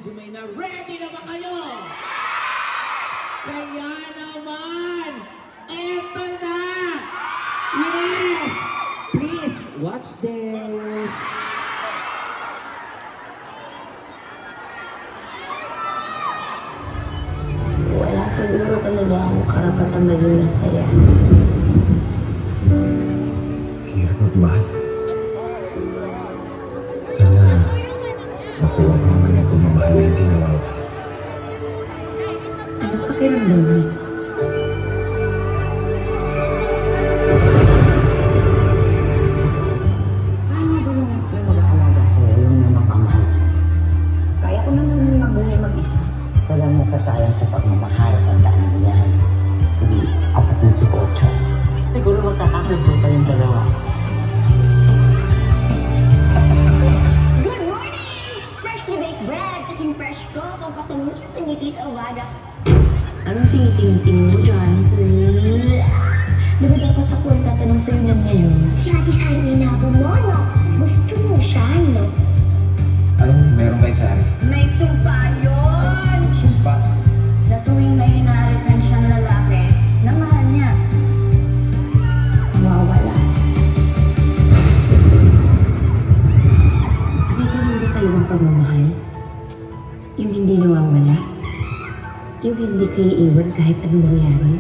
medyo may na. Ready na ba kayo? Kaya naman, eto na! Yes! Please, watch this! Wala siguro talaga akong karapatang maging masaya. Hirap magmahal. Sana makuha mo naman yung pagmamahal na hindi nawawala. Ano pakiramdam mo? Paano ba yung mag-aalaga sa'yo yung namapamahal sa'yo? Kaya ko naman mabuhay mag-isa. Walang nasasayang sa pagmamahal. Tandaan mo yan. Apat na si Ocho. Siguro magkakasundo pa yung dalawa. Good morning! Freshly baked bread! Kasing fresh ko kung patungulis na ngiti sa umaga. Anong tiniting-ting mo dyan? Di ba dapat ako ang tatanong sa'yo ng ngayon? Si Ate Sari inabo mo, no? Gusto mo siya, no? Anong meron kay Sari? May sumpa yun! Sumpa. Na tuwing may inaharikan siyang lalaki, na mahal niya. Mawawala. May ganun ba talagang pagmamahal? Yung hindi nawawala? Yung hindi kayo iwan kahit anong mangyari?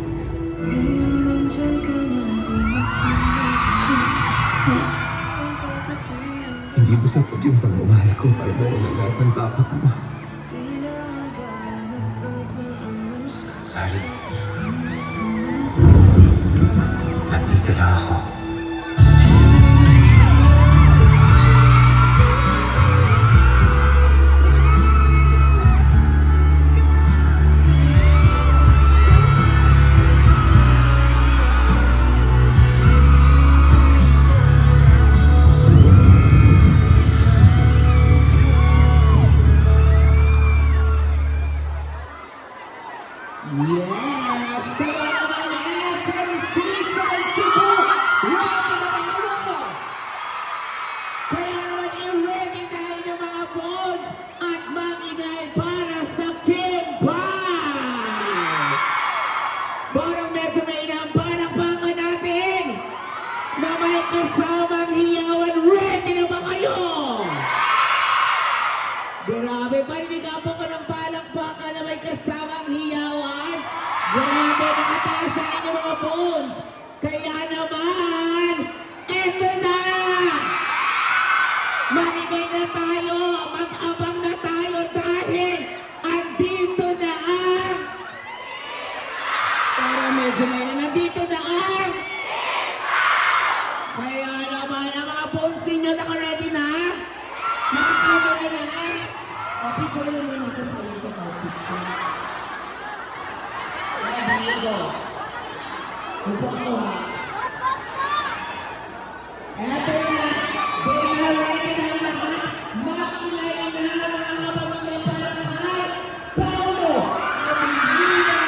Hindi ba sapat yung pagmamahal ko para mawala lahat ng tapat mo? Sari. Nandito lang ako. Yes! Kaya naman SM Seaside Cebu! Ready na ba kayo? Kaya naman i-ready tayo ng mga phones at mag-inay para sa KimPau! Parang medyo may inampalakpakan natin na may kasamang hiyawan. Ready na ba kayo? Grabe, panigapo ko ng palakpakan na may kasamang hiyawan. Grabe, nakataas na inyong mga phones. Kaya naman, eto na! Manigay na tayo, mag-abang na tayo dahil andito na ang... Para medyo may na, nandito na ang... Kaya naman, ang mga phones ninyo, naka-ready na? Nakakaba na na? Picture mo naman ito sa iyo. Amigo. Upo ako ha. Eto na. They are ready na lahat. Mag-inay na mga kapamagay para lahat. Paulo Avelino.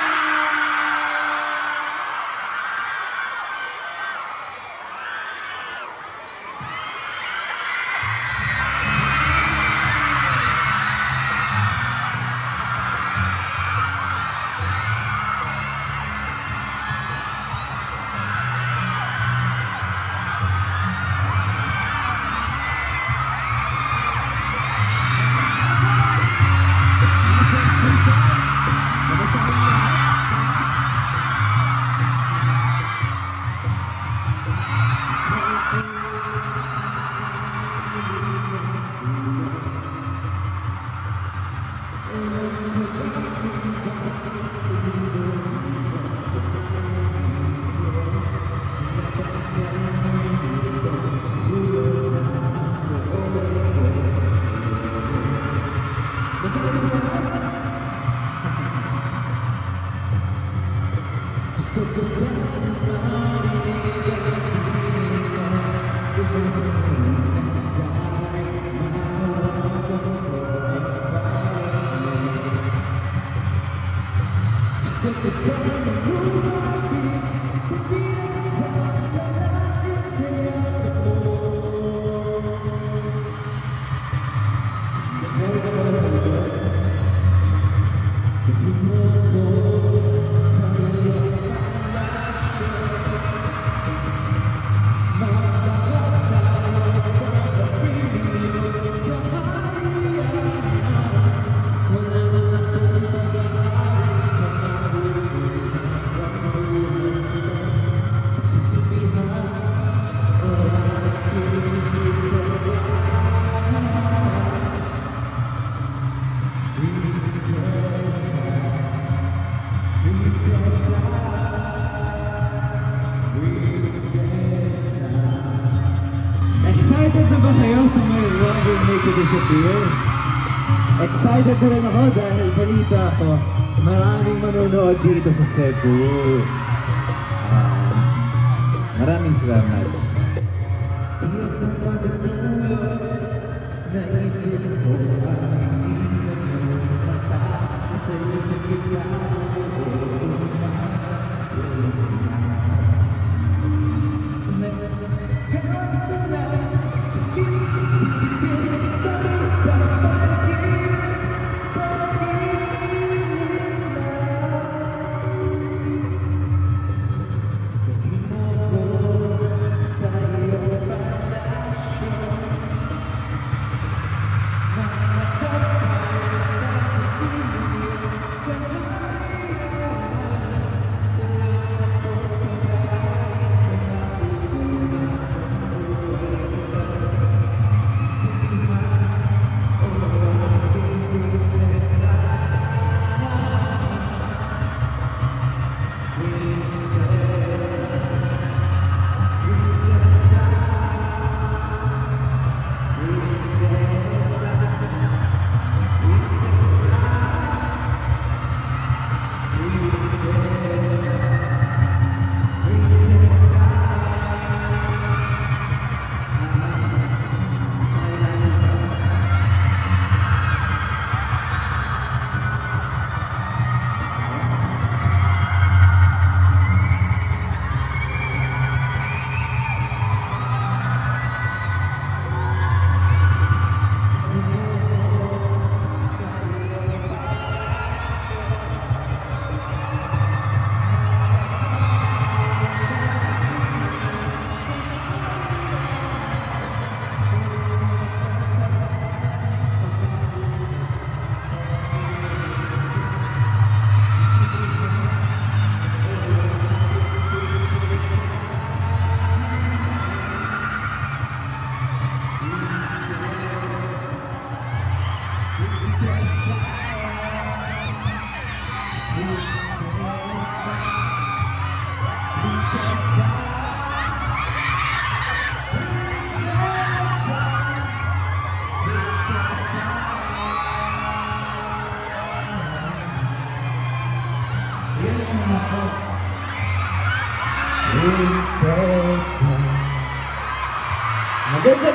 Excited na ba kayo sa may Love Will Make You Disappear? Excited na rin ako dahil balita ko, maraming manonood dito sa Cebu. Maraming salamat. Naisip ko ang hindi na mata sa isip kita.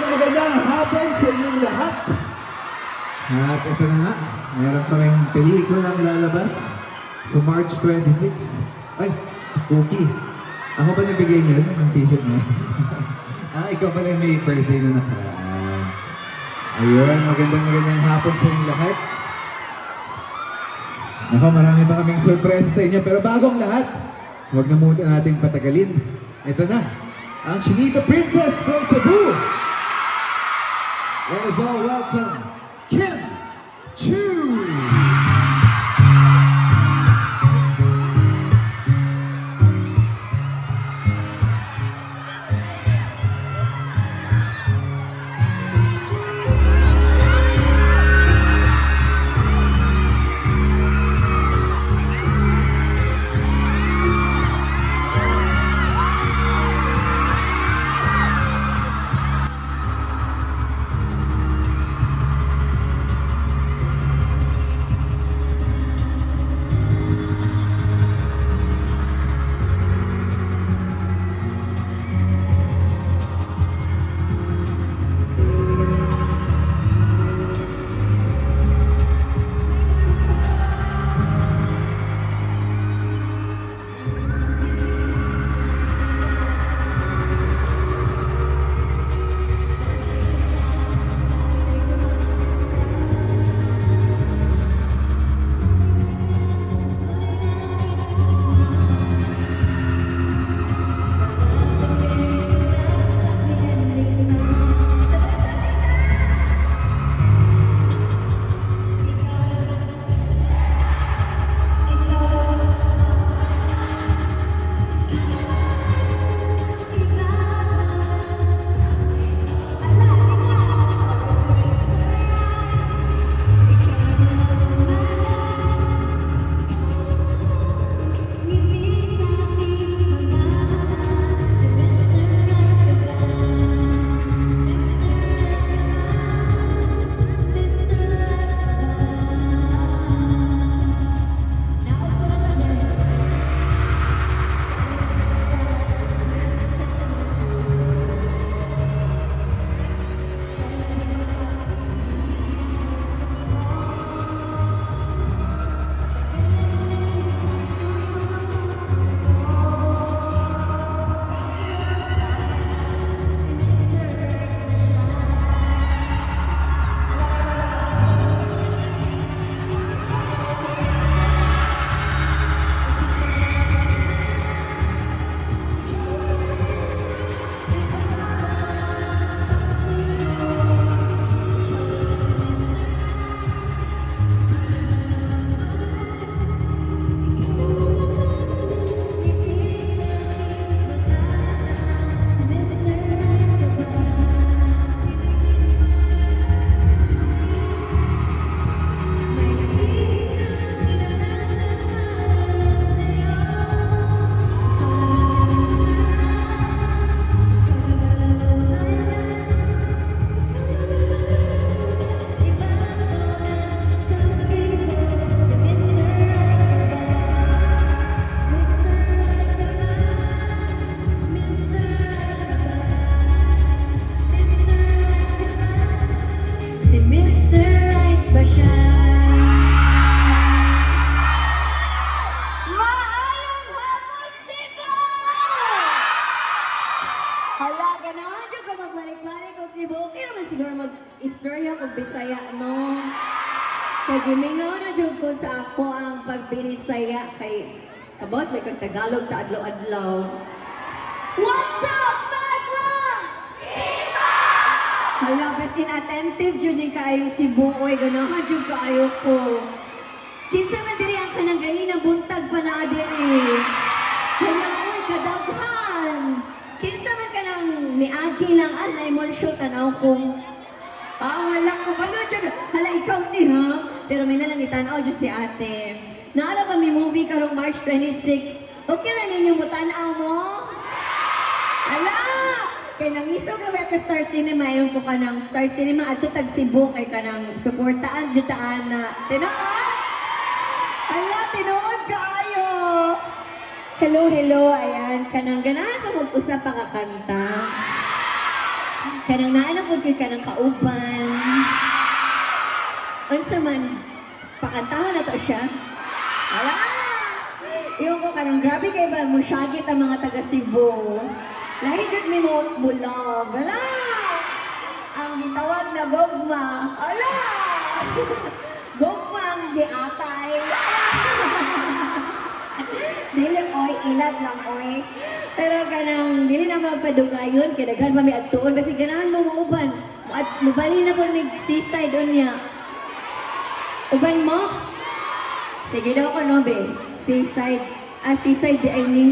Magandang hapon sa inyong lahat. At ito na nga, meron kaming pelikulang lalabas sa March 26. Ay, si Cookie. Ako pa nabigay niyo ng t-shirt niya. Ikaw pala yung may birthday na nakaraan. Ayun, magandang hapon sa inyong lahat. Nako, marami pa kaming surprise sa inyo. Pero bago ang lahat, huwag na muna natin patagalin. Ito na, ang Chinita Princess from Cebu. Let us all welcome Kim Chiu. siguro mag-istorya kung Bisaya, no? Kaya gimingaw na dyan ko sa ako ang pagbinisaya kay kabot, may kang Tagalog ta adlaw-adlaw. What's up, Madlang? Hala, kasi inattentive dyan yung kaayo si Buoy, ganahan dyan kaayo ko. Kinsa man diri ang kanang ganina buntag pa na diri. Hala, oy, kadabhan. Kinsa man ka nang niagi lang na emulsyon tanaw ko. Wala ko ba na dyan? Hala, ikaw ni ha? Pero may nalang itanaw dyan si ate. Naala ba may movie karong March 26? Okay ra ninyo mo tanaw mo? Hala! Kaya nangisog na ka Star Cinema, yung ko ka ng Star Cinema at tutag Cebu kay ka ng suportaan dyan na. Tinaan? Hala, tinuod kaayo! Hello, hello, ayan. Kanang ganahan pa mag-usap pa kakanta. Kanang naanapod kayo kanang kauban. Unsa man, pakantahon na to siya. Wala! Yung ko kanang grabe kayo ba, musyagit ang mga taga Cebu. Lahi dyan may mulog. Wala! Ang gitawag na gogma. Wala! Gogma ang giatay. Dili oy, ilat lang oy. Pero kanang dili na mapadugayon kay daghan pa mi adtuon kasi ganahan mo mauban. Mubali na po mig seaside unya. Uban mo? Sige daw ko no be. Seaside. Seaside di ay ni.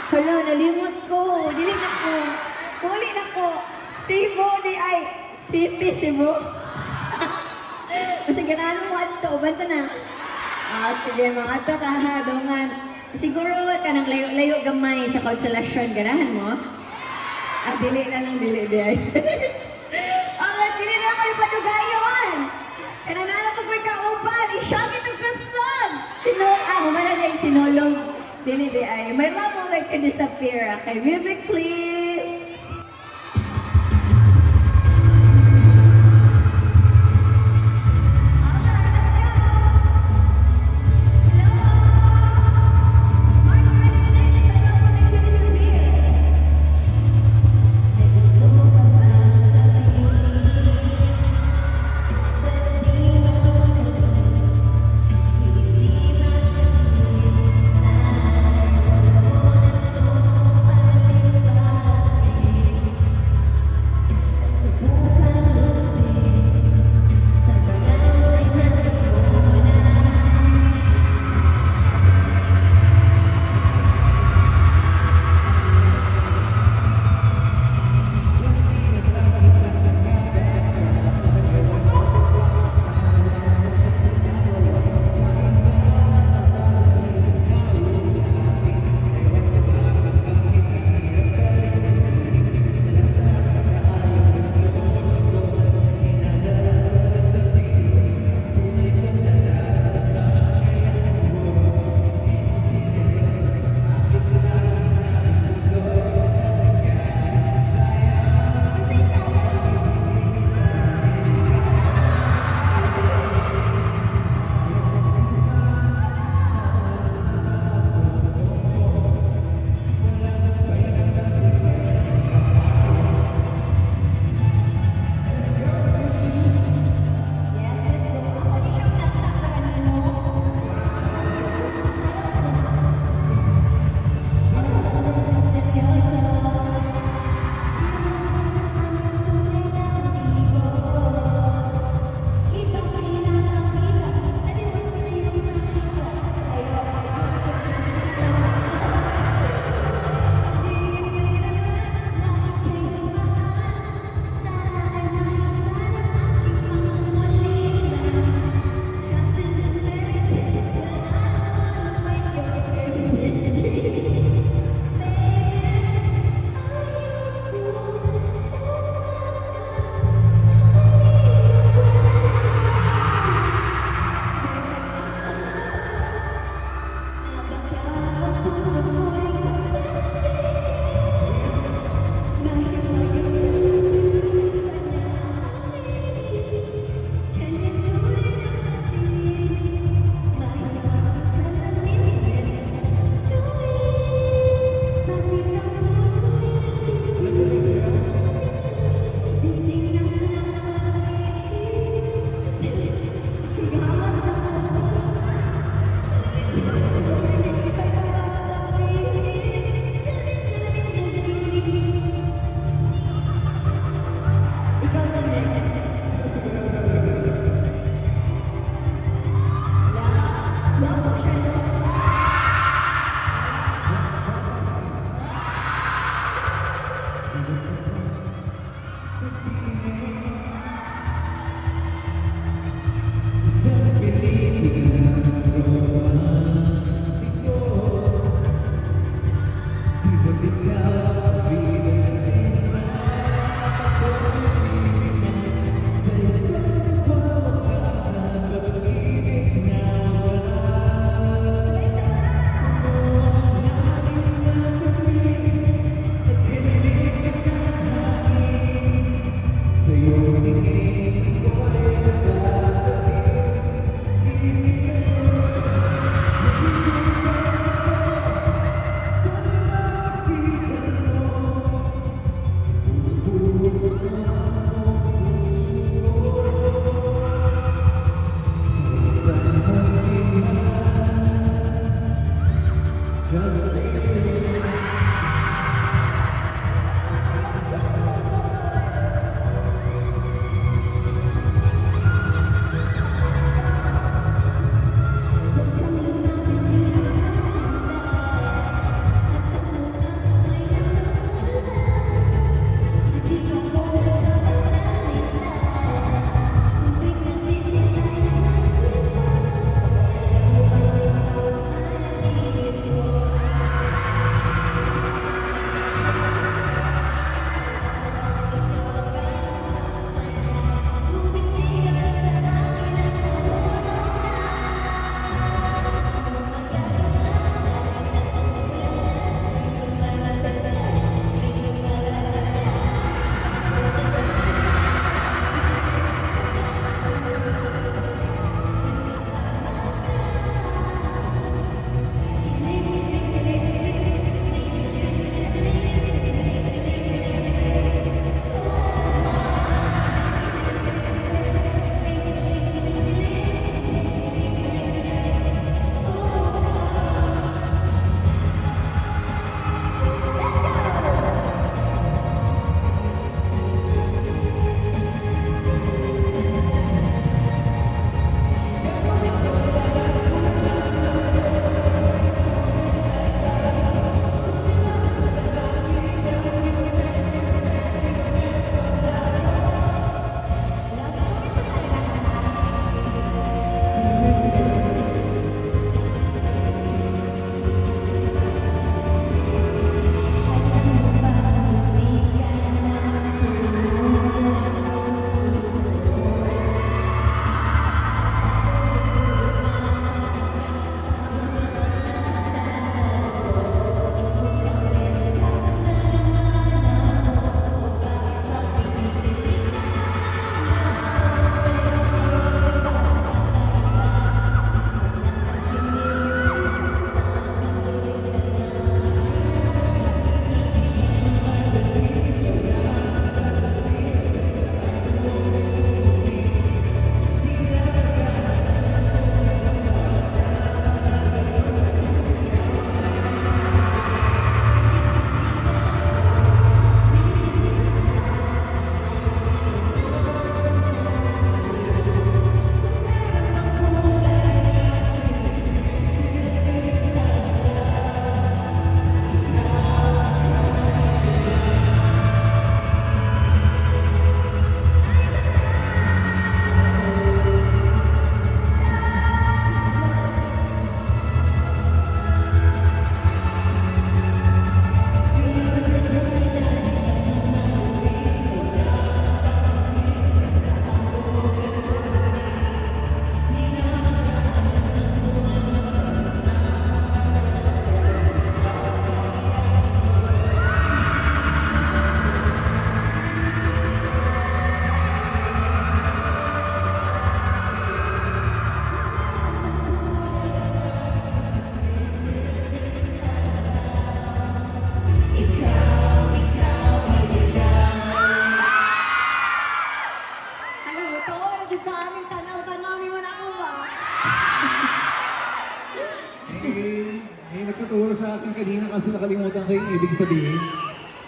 Hala, nalimot ko. Dili na ko. Huli na ko. Cebu di ay. City Cebu. Kasi ganahan mo adto. Uban ta na. Sige mga ito kahadungan. Siguro ka nang layo-layo gamay sa konsolasyon. Ganahan mo? Dili na lang, dili. Dili na ako yung padugayon. Kananala ko ko'y kauban. Isyagit ang kastan. Humana na yung sinulog. Dili di ay. My love will make you disappear. Okay, music please.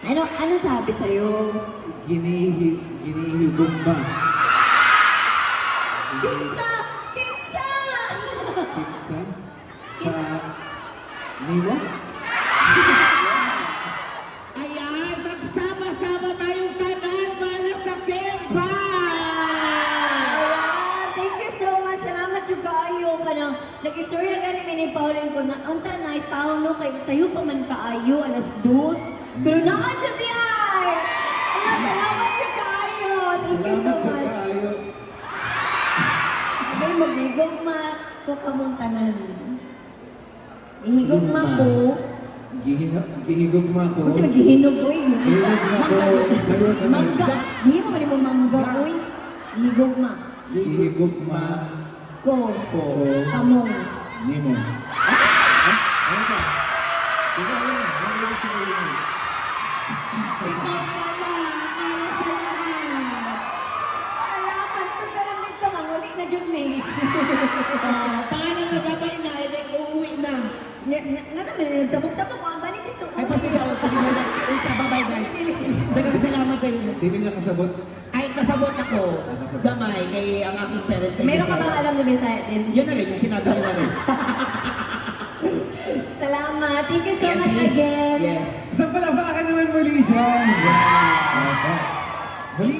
Ano sabi sa'yo? Ginihigong ba? Kinsan! Pinsan? Sa Niwa? Ayan, magsama-sama tayong tanan para sa KimPau! Thank you so much. Salamat yung kaayo ka na. Nag-istorya ka rin ni Pauline ko na ang tanay tao no kay sa'yo pa man kaayo alas 2. Pero nakadyo di ay! Salamat yung kaayo. Thank you so Salamat sa much. kaayo. Abay, magigugma ko kamong tanan. Ihigugma ko. Gihigugma ko. Kung siya maghihinog ko eh. Gihigugma ko. Mangga. Di mo mali mo mangga ko eh. Ihigugma Gihigugma ko. ko. Kamong. Nimo. Ano ba? Ikaw yun. Ano yung sinabi mo? Alakan to pero nito manguli na dyan may. Paano na babay na? Uuwi na. Nga naman, sabok-sabok ang balik dito. Ay, pasensya ako. Sige mo na. Sa babay na. Dagang salamat sa inyo. Hindi niya kasabot. Ay, kasabot ako. Damay kay ang aking parents sa Meron ka Bisaya. bang alam na Bisaya din? Yun na rin, yung sinabi nila rin. Salamat. Thank you so much again. Yes. Isang palakpakan naman muli dyan. Muli,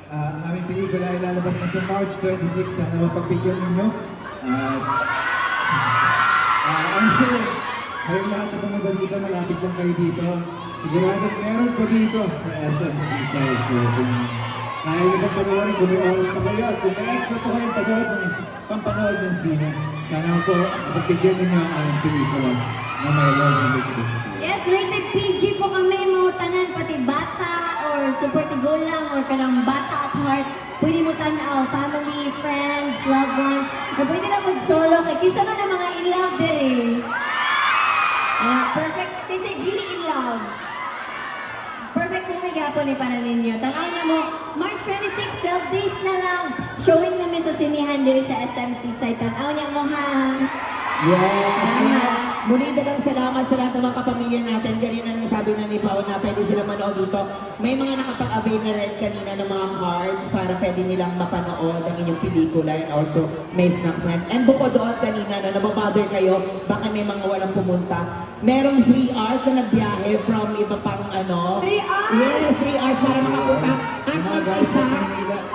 ang aming pelikula ay lalabas na sa March 26. Sana mapagbigyan ninyo. I'm sure, kayong lahat na pumunta dito, malapit lang kayo dito. Sigurado meron po dito sa SM Seaside. So kung kaya nyo pang panoorin, kung may oras pa kayo, at kung may extra po kayong pampanood ng sine, sana po mapagbigyan ninyo ang pelikula na may love and liquidity. Yes, rated PG po kami mo tanan pati bata or super tigulang or kanang bata at heart. Pwede mo tanaw, family, friends, loved ones. O pwede na mag-solo kay kisa man ang mga in love dire. Perfect, kasi really in love. Perfect movie gapon ni para ninyo. Tanaw na mo, March 26, 12 days na lang. Showing namin sa sinihan dire sa SM Seaside. Tanaw niya mo ha. Yes. Muli dagang salamat sa lahat ng mga kapamilya natin. Kanina nang sabi na ni Pao na pwede sila manood dito. May mga nakapag-avail na rin kanina ng mga cards para pwede nilang mapanood ang inyong pelikula and also may snacks na. And bukod doon kanina na nababother kayo, baka may mga walang pumunta. Merong 3 hours na nagbiyahe from iba pang ano. 3 hours? Yes, 3 hours para makapunta. At yung isa,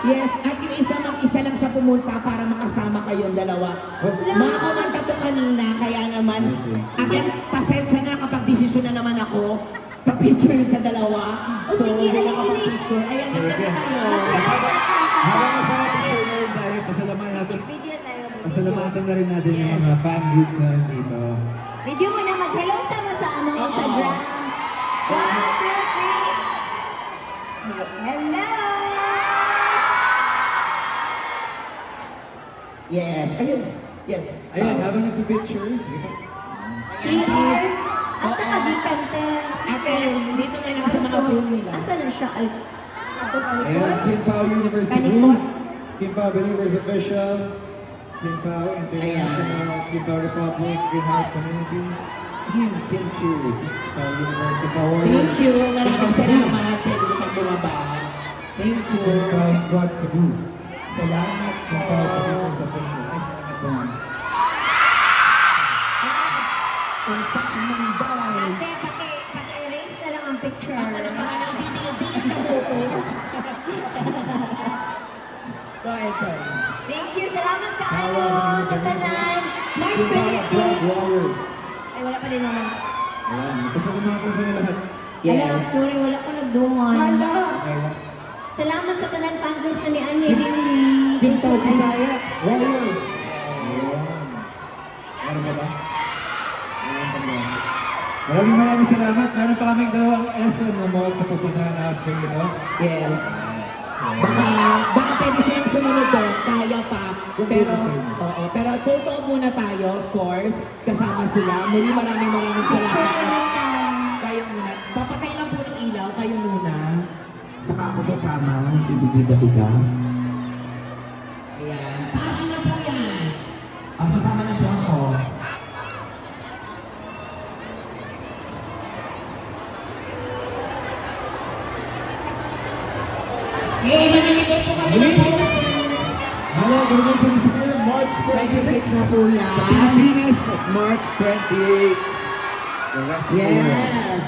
yes, at yung isa mag-isa lang siya pumunta para makasama kayong dalawa. Mga kumanta to kanina, kaya naman, akin, pasensya na kapag desisyon na naman ako, pa-picture sa dalawa. So, sige, hindi alin, nakapag-picture. Ayan, nagkita tayo. Habang napaka-episode na rin tayo, pasalamatan natin. Video tayo. Pasalamatan na rin natin yung mga fan groups na nandito. Video mo na mag-hello sa among Instagram. 1, 2, 3. Hello! Yes, ayun. Yes. Ayan, habang nagpipicture, sige pa. 3 hours. Asa ka di kante? Ate, dito na lang sa mga room nila. Asa na siya? Ayan, KimPau University Kalikot. KimPau Believers Official, KimPau International, KimPau Republic, Green Heart Community, Kim Chiu, KimPau Universe, KimPau Warriors, Thank you. Maraming salamat. Pwede kang bumaba. Thank you. KimPau Squad Cebu, Salamat po. KimPau Believers Official. Ay, salamat po. Kung saan man daw. Ate, paki-erase na lang ang picture. Go ahead, sir. Thank you. Salamat kaayo sa tanan. March KimPau Black 26. Warriors. Ay, wala pa din naman. Ayan, pasalamatan ko na lahat. Alam, sorry, wala ko nagdungan. Okay lang. Salamat sa tanan fan group sa ni Annie Rinli. KimPau Bisaya Warriors. Ayan. Meron ba ba? Ayan pa ba? Maraming salamat. Meron pa kaming dalawang SM na mall sa pupuntahan after ito. Yes. Baka pwede silang sumunod doon. Kaya pa. Pero, oo, pero photo muna tayo, of course. Kasama sila. Muli maraming salamat. Kayo muna. Papatay lang po ng ilaw. Kayo muna. Saka ako sasama. Bibigda-bigda. Ayan. Paano na po yan? Sasama na po ako. Yay! Mamimigay po kami ng bonus. Hello, good evening sir. March 26 na po yan. Sa Pilipinas, March 28. The rest of the world. Yes.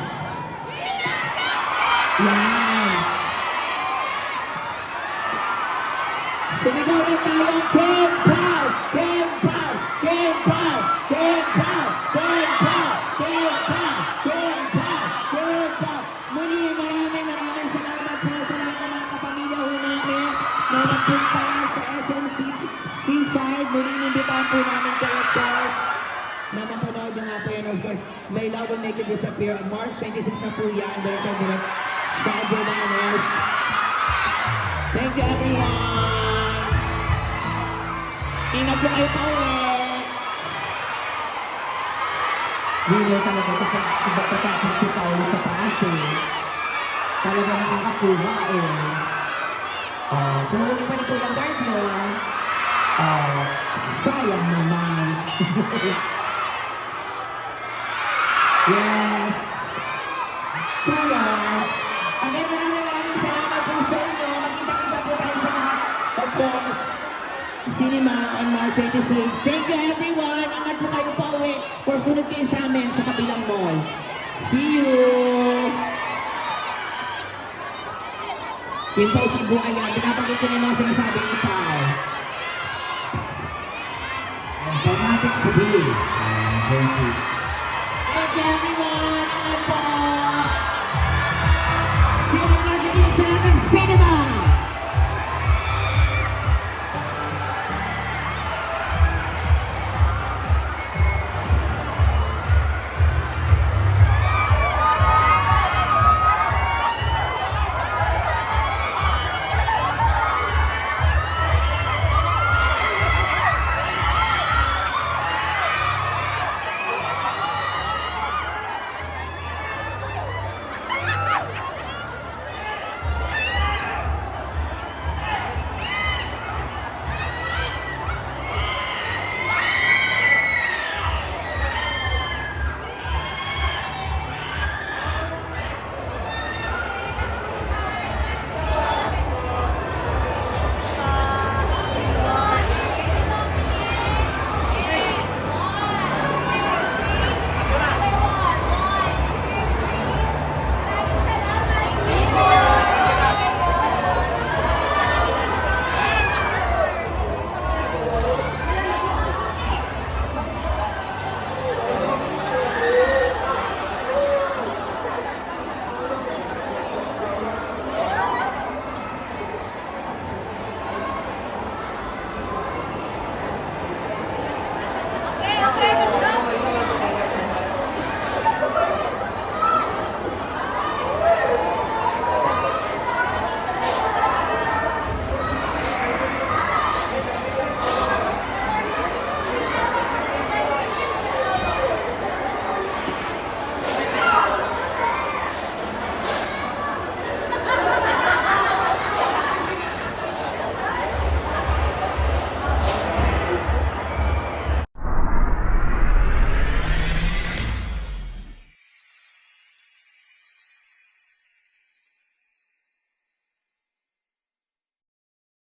Yan. Sumigaw na tayo, KimPau! KimPau! KimPau! KimPau! KimPau! KimPau! KimPau! KimPau! Muli, maraming salamat po sa lahat ng mga kapamilya ho namin na nagpunta sa SM City Seaside. Muli, inimbitahan po namin kayo, of course, na mapanood nyo nga po yan, of course. My Love Will Make It Disappear. March 26 na po yan. Directed by Shadow Manes. Thank you, everyone! Ingat po kayo pa ulit! Winner talaga ito pagkatapos si Paulo sa taas eh. Talaga nakakakuha eh. Kung huwag pa nito ng guard mo, Sayang naman. Yes. Charot! Again, maraming salamat po sa inyo. Magkita-kita po tayo sa mga, of course, cinema on March 26. Thank you, everyone. Ingat po kayo pa uwi. Or sunod kayo sa amin sa kabilang mall. See you! KimPau Cebu, ayan. Pinapagod ko na yung mga sinasabi ni Pao. Dramatic Cebu. Thank you. Thank you, everyone.